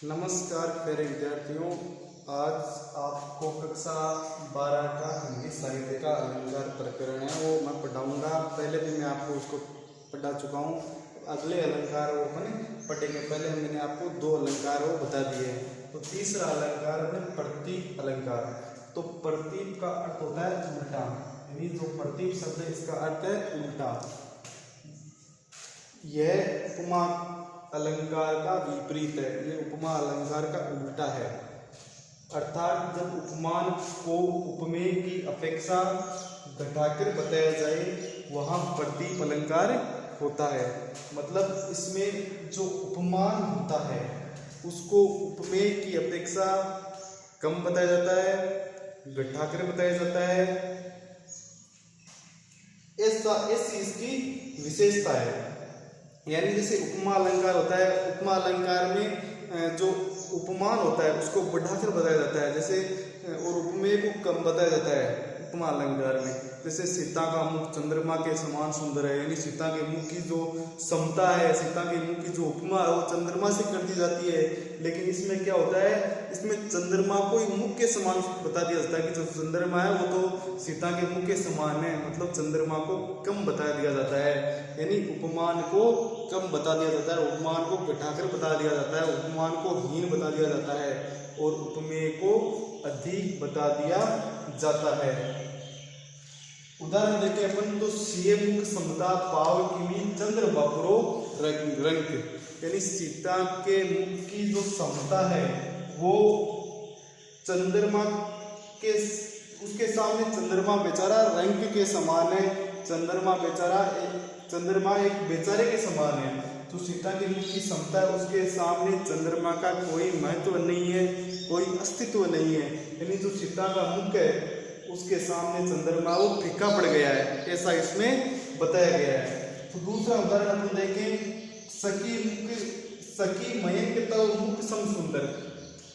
नमस्कार प्यारे विद्यार्थियों, आज आपको कक्षा 12 का हिंदी साहित्य का अलंकार प्रकरण है वो मैं पढ़ाऊंगा। पहले भी मैं आपको उसको पढ़ा चुका हूँ। अगले अलंकार वो अपन पढ़ेंगे। पहले मैंने आपको दो अलंकार वो बता दिए हैं। तो तीसरा अलंकार है प्रतीप अलंकार। तो प्रतीप का अर्थ होता है उल्टा, यानी जो प्रतीप शब्द है इसका अर्थ है उल्टा। यह उपमा अलंकार का विपरीत है, ये उपमा अलंकार का उल्टा है। अर्थात जब उपमान को उपमेय की अपेक्षा घटाकर बताया जाए वहाँ प्रतीप अलंकार होता है। मतलब इसमें जो उपमान होता है उसको उपमेय की अपेक्षा कम बताया जाता है, घटाकर बताया जाता है। ऐसी इसकी विशेषता है। यानी जैसे उपमा अलंकार होता है, उपमा अलंकार में जो उपमान होता है उसको बढ़ाकर बताया जाता है, जैसे और उपमेय को कम बताया जाता है उपमा अलंकार में। जैसे सीता का मुख चंद्रमा के समान सुंदर है, यानी सीता के मुख की जो समता है, सीता के मुख की जो उपमा है वो चंद्रमा से कर दी जाती है। लेकिन इसमें क्या होता है, इसमें चंद्रमा को ही मुख के समान बता दिया जाता है कि जो चंद्रमा है वो तो सीता के मुख के समान है। मतलब चंद्रमा को कम बता दिया जाता है, यानी उपमान को कम बता दिया जाता है, उपमान को घटाकर बता दिया जाता है, उपमान को हीन बता दिया जाता है और उपमेय को अधिक बता दिया जाता है। उदाहरण देखें अपन तो सीए मुख समता पाव किमी चंद्र बापुरो रंग, यानी सीता के मुख की जो समता है वो चंद्रमा के उसके सामने चंद्रमा बेचारा रंग के समान है। चंद्रमा एक बेचारे के समान है। तो सीता के मुख की समता है, उसके सामने चंद्रमा का कोई महत्व नहीं है, कोई अस्तित्व नहीं है। यानी जो सीता का मुख है उसके सामने चंद्रमा वो फीका पड़ गया है, ऐसा इसमें बताया गया है। तो दूसरा उदाहरण अपन देखें, सखी मयंक तव मुख सम सुंदर।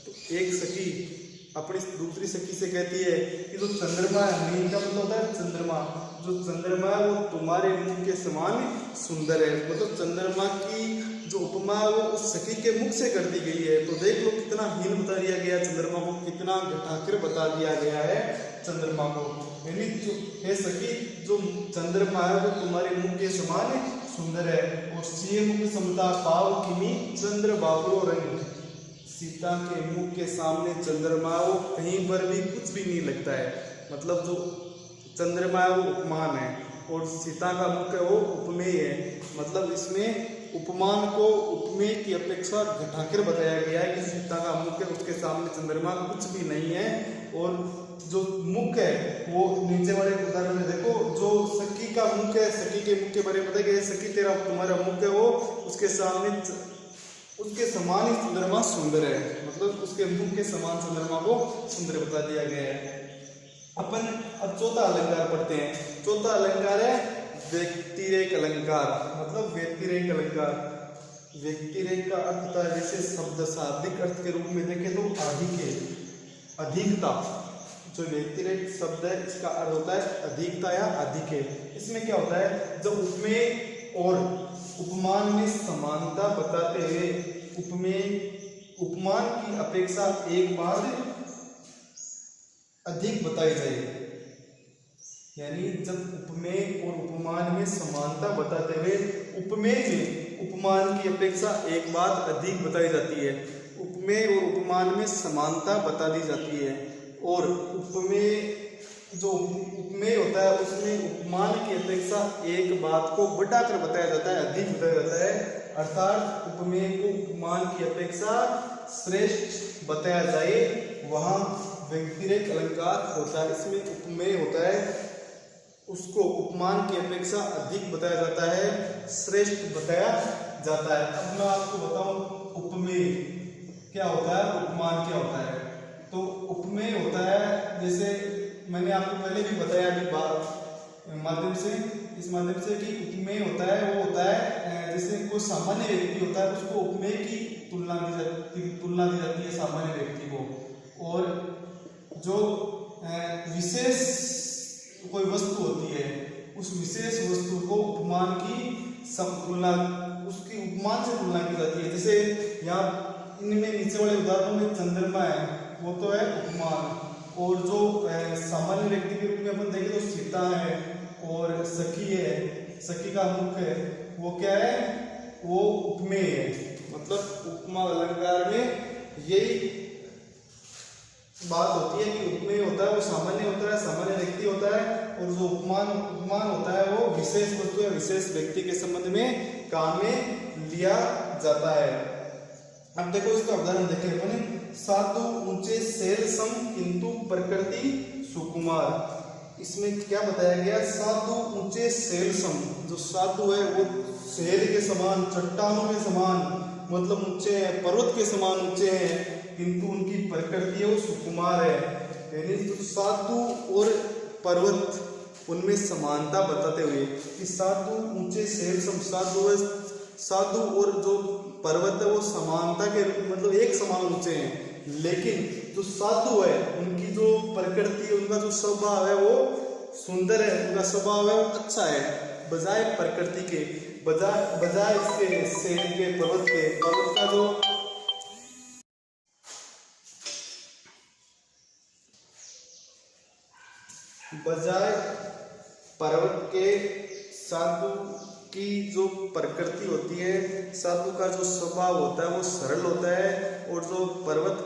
तो एक सखी अपनी दूसरी सखी से कहती है कि जो चंद्रमा है, मयंक का मतलब होता है चंद्रमा, जो चंद्रमा है वो तुम्हारे मुख के समान सुंदर है। मतलब चंद्रमा की जो उपमा है वो उस सखी के मुख से कर दी गई है। तो देख लो कितना हीन बता दिया गया चंद्रमा को, कितना घटाकर बता दिया गया है चंद्रमा को। यानी जो है सखी, जो चंद्रमा है वो तुम्हारे मुख के समान सुंदर है। और सीए मुख समता पाव किमी चंद्र बाबुरो रंग, सीता के मुख के सामने चंद्रमा वो कहीं पर भी कुछ भी नहीं लगता है। मतलब जो चंद्रमा है वो उपमान है और सीता का मुख है वो उपमेय है। मतलब इसमें उपमान को उपमेय की अपेक्षा घटाकर बताया गया है कि सीता का मुख है उसके सामने चंद्रमा कुछ भी नहीं है। और जो मुख है वो नीचे वाले उदाहरण में देखो, जो सखी का मुख है, सखी के मुख के बारे में बताया, सखी तेरा तुम्हारा मुख है वो उसके सामने उसके समान ही चंद्रमा सुंदर है। मतलब उसके मुख के समान चंद्रमा को सुंदर बता दिया गया है। अपन अब चौथा अलंकार पढ़ते हैं। चौथा अलंकार है व्यक्तिरेक अलंकार। मतलब व्यक्तिरेक अलंकार, व्यक्तिरेक का अर्थ होता है जैसे शब्द शाब्दिक अर्थ के रूप में देखें तो अधिक है, अधिकता। जो व्यक्तिरेक शब्द है इसका अर्थ होता है अधिकता या अधिक है। इसमें क्या होता है, जब उपमेय और उपमान में समानता बताते हुए उपमान की अपेक्षा एक बात अधिक बताई जाए। यानी जब उपमेय और उपमान में समानता बताते हुए उपमेय में उपमान की अपेक्षा एक बात अधिक बताई जाती है। उपमेय और उपमान में समानता बता दी जाती है और उपमेय जो उपमेय होता है उसमें उपमान की अपेक्षा एक बात को बढ़ाकर बताया जाता है, अधिक बताया जाता है। अर्थात उपमेय को उपमान की अपेक्षा श्रेष्ठ बताया जाए वहाँ व्यक्तिरेक अलंकार होता है। इसमें उपमेय होता है उसको उपमान की अपेक्षा अधिक बताया जाता है, श्रेष्ठ बताया जाता है। अब मैं आपको बताऊं उपमेय क्या होता है, उपमान क्या होता है। तो उपमेय होता है, जैसे मैंने आपको पहले भी बताया अभी माध्यम से, इस माध्यम से कि उपमेय होता है वो होता है जैसे कोई सामान्य व्यक्ति होता है उसको उपमेय की तुलना दी जाती है सामान्य व्यक्ति को। और जो विशेष कोई वस्तु होती है उस विशेष वस्तु को उपमान की तुलना उसकी उपमान से तुलना की जाती है। जैसे यहाँ इनमें नीचे वाले उदाहरणों में चंद्रमा है वो तो है उपमान, और जो सामान्य व्यक्ति के रूप में अपन देखें तो सीता है और सखी है, सखी का मुख है वो क्या है, वो उपमेय है। मतलब उपमा अलंकार में यही बात होती है कि उपमेय होता है वो सामान्य होता है, सामान्य व्यक्ति होता है, और जो उपमान होता है वो विशेष वस्तु या विशेष व्यक्ति के संबंध में काम में लिया जाता है। अब देखो इसका उदाहरण देखें अपन, साधु ऊंचे शैल सम किंतु प्रकृति सुकुमार। इसमें क्या बताया गया, साधु ऊंचे शैल सम, जो साधु है वो शैल के समान, चट्टानों के समान, मतलब ऊंचे हैं, पर्वत के समान ऊंचे हैं, किंतु उनकी प्रकृति है वो सुकुमार है। यानी तो साधु और पर्वत उनमें समानता बताते हुए कि साधु ऊंचे शैल सम, साधु और जो पर्वत है वो समानता के मतलब एक समान ऊंचे हैं, लेकिन जो साधु है उनकी जो प्रकृति है, उनका जो स्वभाव है वो सुंदर है, उनका स्वभाव है वो अच्छा है, बजाय प्रकृति के, बजाय इसके शैल के, पर्वत का जो बजाय पर्वत के साधु की जो प्रकृति होती है, साधु का जो स्वभाव होता है वो सरल होता है, और जो पर्वत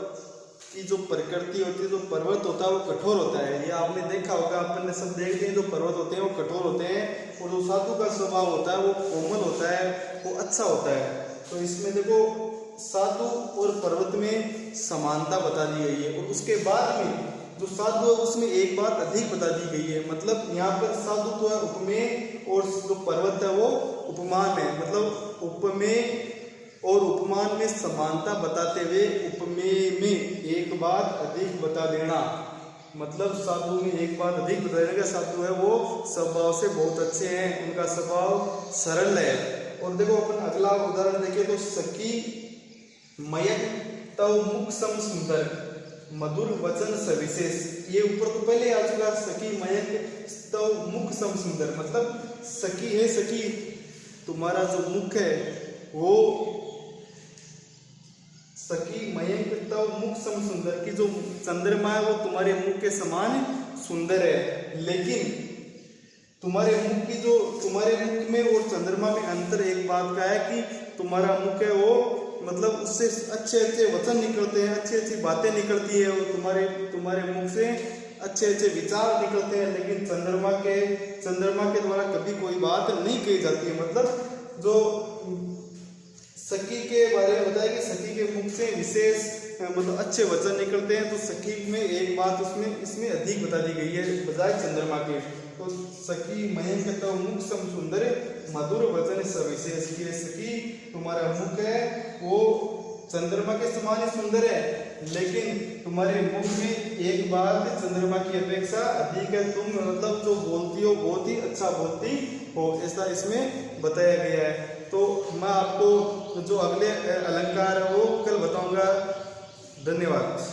की जो प्रकृति होती है, जो पर्वत होता है वो कठोर होता है। ये आपने देखा होगा, अपन ने सब देख लिया, जो पर्वत होते हैं वो कठोर होते हैं, और जो साधु का स्वभाव होता है वो कोमल होता है, वो अच्छा होता है। तो इसमें देखो साधु और पर्वत में समानता बता दी गई है, और उसके बाद में जो साधु है उसमें एक बात अधिक बता दी गई है। मतलब यहाँ पर साधु तो है उपमेय, और जो पर्वत है वो उपमान है। मतलब उपमेय और उपमान में समानता बताते हुए उपमेय में एक बात अधिक बता देना, मतलब साधु में एक बात अधिक बता देना कि साधु है वो स्वभाव से बहुत अच्छे हैं, उनका स्वभाव सरल है। और देखो अपन अगला उदाहरण देखें तो सखी मयंक तव मुख सम सुंदर मधुर वचन सविशेष। ये ऊपर तो पहले आ चुका, सखी मयंक तव मुख सम सुंदर, मतलब सखी है, सखी तुम्हारा जो मुख है वो सखी मयंक तव मुख सम सुंदर, की जो चंद्रमा है वो तुम्हारे मुख के समान सुंदर है, लेकिन तुम्हारे मुख में और चंद्रमा में अंतर एक बात का है कि तुम्हारा मुख है वो मतलब उससे अच्छे अच्छे वचन निकलते हैं, अच्छी अच्छी बातें निकलती है, और तुम्हारे मुख से अच्छे अच्छे विचार निकलते हैं, लेकिन चंद्रमा के द्वारा कभी कोई बात नहीं कही जाती है। मतलब जो सखी के बारे में बताया कि सखी के मुख से विशेष मतलब अच्छे वचन निकलते हैं, तो सखी में एक बात इसमें अधिक बता दी गई है बजाय चंद्रमा के। तो सखी मयंक तव मुख सम सुंदर मधुर वचन सविशेष, की सखी तुम्हारा मुख है वो चंद्रमा के समान ही सुंदर है, लेकिन तुम्हारे मुख में एक बात चंद्रमा की अपेक्षा अधिक है, तुम मतलब जो बोलती हो बहुत ही अच्छा बोलती हो, ऐसा इसमें बताया गया है। तो मैं आपको जो अगले अलंकार है वो कल बताऊंगा। धन्यवाद।